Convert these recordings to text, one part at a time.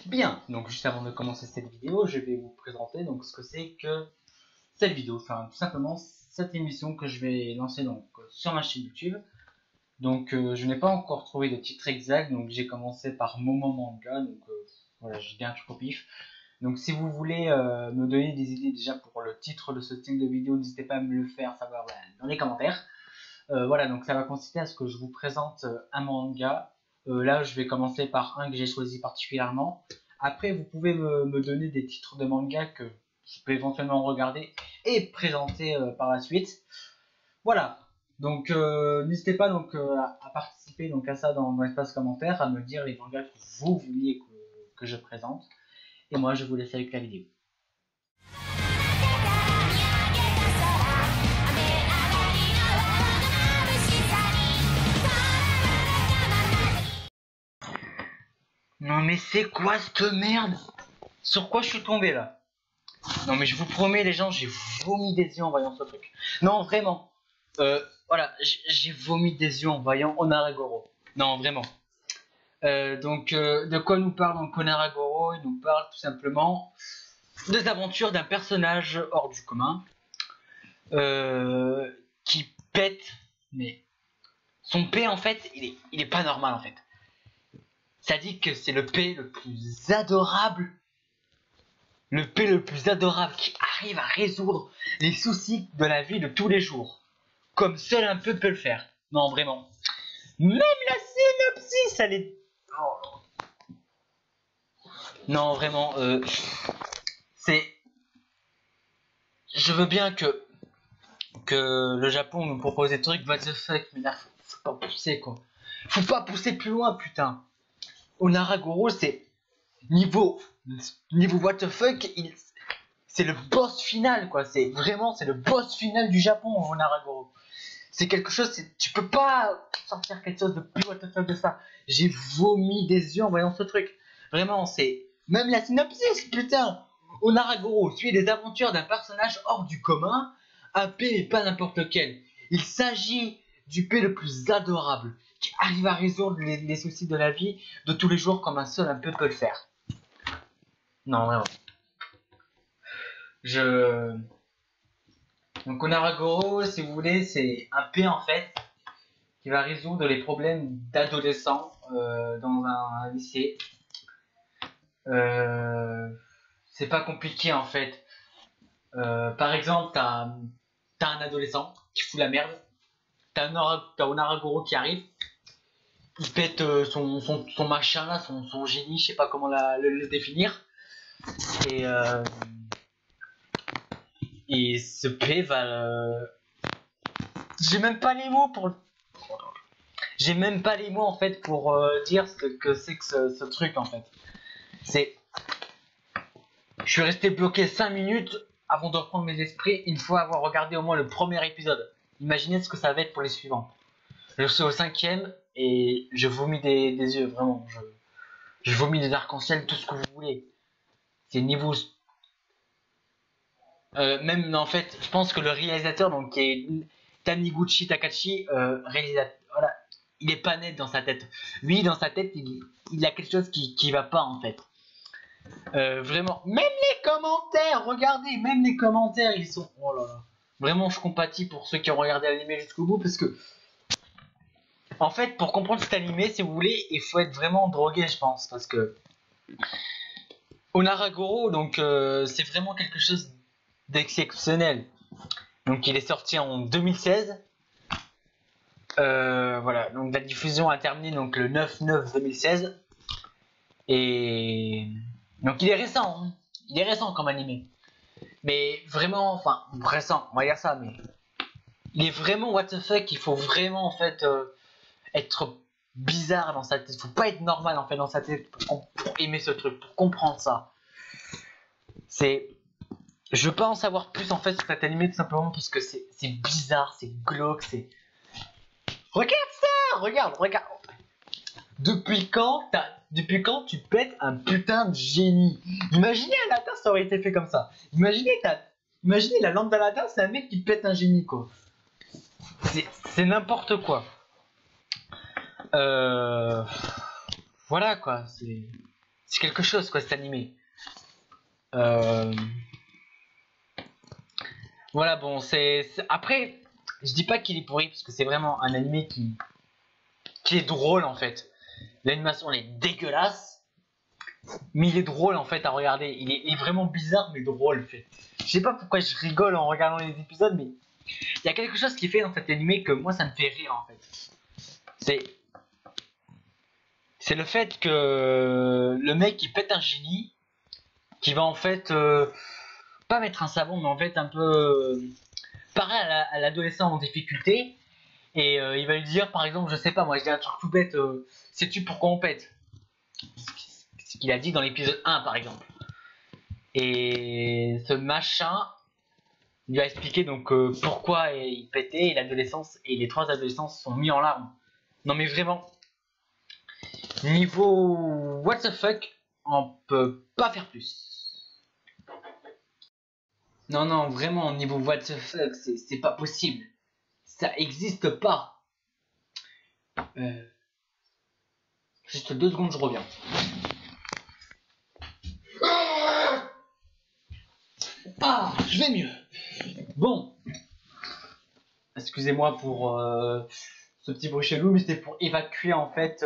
Bien, donc juste avant de commencer cette vidéo, je vais vous présenter donc ce que c'est que cette vidéo, enfin tout simplement cette émission que je vais lancer donc sur ma chaîne YouTube. Donc je n'ai pas encore trouvé de titre exact, donc j'ai commencé par Moment Manga, donc voilà, j'ai dit un truc au pif. Donc si vous voulez me donner des idées déjà pour le titre de ce style de vidéo, n'hésitez pas à me le faire savoir dans les commentaires. Voilà, donc ça va consister à ce que je vous présente un manga. Là, je vais commencer par un que j'ai choisi particulièrement. Après, vous pouvez me donner des titres de manga que je peux éventuellement regarder et présenter par la suite. Voilà. Donc, n'hésitez pas donc à participer donc à ça dans l'espace commentaire, à me dire les mangas que vous vouliez que je présente. Et moi, je vous laisse avec la vidéo. Non mais c'est quoi cette merde? Sur quoi je suis tombé là? Non mais je vous promets les gens, j'ai vomi des yeux en voyant ce truc. Non vraiment. Voilà, j'ai vomi des yeux en voyant Onaragoro. Non vraiment. De quoi nous parle donc Onaragoro? Il nous parle tout simplement des aventures d'un personnage hors du commun qui pète, mais son P en fait, il est pas normal en fait. Ça dit que c'est le P le plus adorable. Le P le plus adorable qui arrive à résoudre les soucis de la vie de tous les jours. Comme seul un peu peut le faire. Non, vraiment. Même la synopsis, elle est... Oh. Non, vraiment, c'est... Je veux bien que le Japon nous propose des trucs, what the fuck, mais là, faut pas pousser, quoi. Faut pas pousser plus loin, putain. Onaragoro, c'est... Niveau what the fuck, c'est le boss final, quoi. C'est le boss final du Japon, Onaragoro. C'est quelque chose, tu peux pas sortir quelque chose de plus what the fuck de ça. J'ai vomi des yeux en voyant ce truc. Vraiment, c'est même la synopsis, putain. Onaragoro suit les aventures d'un personnage hors du commun, un P mais pas n'importe lequel. Il s'agit du P le plus adorable, qui arrive à résoudre les soucis de la vie de tous les jours comme un seul un peu peut le faire. Non, vraiment. Donc Onaragoro, si vous voulez, c'est un P en fait qui va résoudre les problèmes d'adolescents dans un lycée. C'est pas compliqué en fait. Par exemple, t'as un adolescent qui fout la merde. T'as Onaragoro qui arrive. Il pète son machin là, son génie, je sais pas comment le définir. Et ce P va... J'ai même pas les mots pour... J'ai même pas les mots en fait pour dire ce que c'est que ce truc en fait. C'est... Je suis resté bloqué 5 minutes avant de reprendre mes esprits une fois avoir regardé au moins le premier épisode. Imaginez ce que ça va être pour les suivants. Je suis au 5e et je vomis des yeux, vraiment. Je vomis des arcs-en-ciel, tout ce que vous voulez. C'est niveau... même en fait, je pense que le réalisateur, donc qui est Taniguchi Takashi, réalisateur, voilà, il est pas net dans sa tête. Lui, dans sa tête, il a quelque chose qui va pas en fait. Vraiment, même les commentaires, regardez, même les commentaires, ils sont... Oh là là. Vraiment, je compatis pour ceux qui ont regardé l'animé jusqu'au bout, parce que... En fait, pour comprendre cet animé, si vous voulez, il faut être vraiment drogué, je pense, parce que... Onaragoro, donc, c'est vraiment quelque chose d'exceptionnel. Donc, il est sorti en 2016. Voilà, donc la diffusion a terminé donc, le 9/9/2016. Et... Donc il est récent, hein. Il est récent comme animé. Mais vraiment, enfin, récent, on va dire ça, mais... Il est vraiment what the fuck, il faut vraiment en fait être bizarre dans sa tête. Il faut pas être normal en fait dans sa tête pour aimer ce truc, pour comprendre ça. C'est... Je veux pas en savoir plus en fait sur cet animé tout simplement parce que c'est bizarre, c'est glauque, c'est... Regarde ça, regarde. Depuis quand tu pètes un putain de génie? Imaginez Aladdin, ça aurait été fait comme ça. Imaginez la lampe d'Aladdin, c'est un mec qui pète un génie quoi. C'est n'importe quoi. Voilà quoi. quelque chose quoi cet animé. Voilà, bon, après, je dis pas qu'il est pourri parce que c'est vraiment un animé qui est drôle en fait. L'animation elle est dégueulasse, mais il est drôle en fait à regarder. Il est vraiment bizarre mais drôle en fait. Je sais pas pourquoi je rigole en regardant les épisodes, mais il y a quelque chose qui fait dans cet animé que moi ça me fait rire en fait. C'est le fait que le mec il pète un génie qui va en fait pas mettre un savon mais en fait un peu pareil à l'adolescent en difficulté et il va lui dire par exemple je sais pas moi je dis un truc tout bête sais-tu pourquoi on pète, ce qu'il a dit dans l'épisode 1 par exemple, et ce machin lui a expliqué donc pourquoi il pétait et l'adolescence et les 3 adolescents se sont mis en larmes. Non mais vraiment niveau what the fuck on peut pas faire plus. Non, vraiment, niveau what the fuck, c'est pas possible. Ça existe pas. Juste 2 secondes, je reviens. Ah, je vais mieux. Bon. Excusez-moi pour ce petit bruit chelou, mais c'était pour évacuer en fait...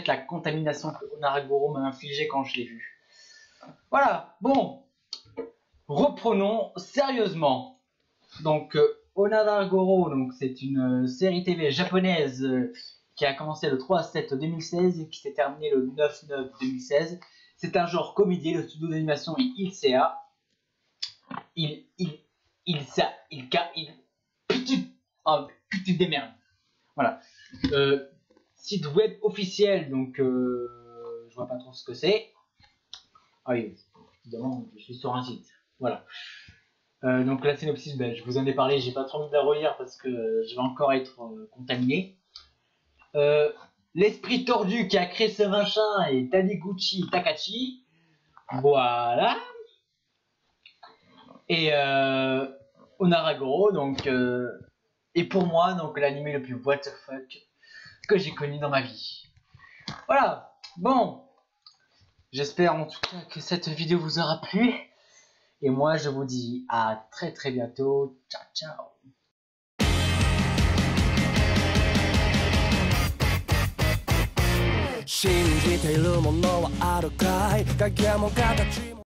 la contamination que Onaragoro m'a infligée quand je l'ai vu. Voilà, bon. Reprenons sérieusement. Donc, Onaragoro, donc c'est une série TV japonaise qui a commencé le 3/7/2016 et qui s'est terminée le 9/9/2016. C'est un genre comédie, le studio d'animation est ILCA. Putain des merdes. Voilà. Site web officiel, donc je vois pas trop ce que c'est. Ah oui, évidemment, je suis sur un site. Voilà. Donc la synopsis, ben, je vous en ai parlé, j'ai pas trop envie de la relire parce que je vais encore être contaminé. L'esprit tordu qui a créé ce machin est Taniguchi Takachi. Voilà. Et Onaragoro, donc et pour moi, donc l'anime le plus what the fuck que j'ai connu dans ma vie. Voilà. Bon. J'espère en tout cas que cette vidéo vous aura plu. Et moi, je vous dis à très très bientôt. Ciao, ciao. 信じているものはあるかい影も形も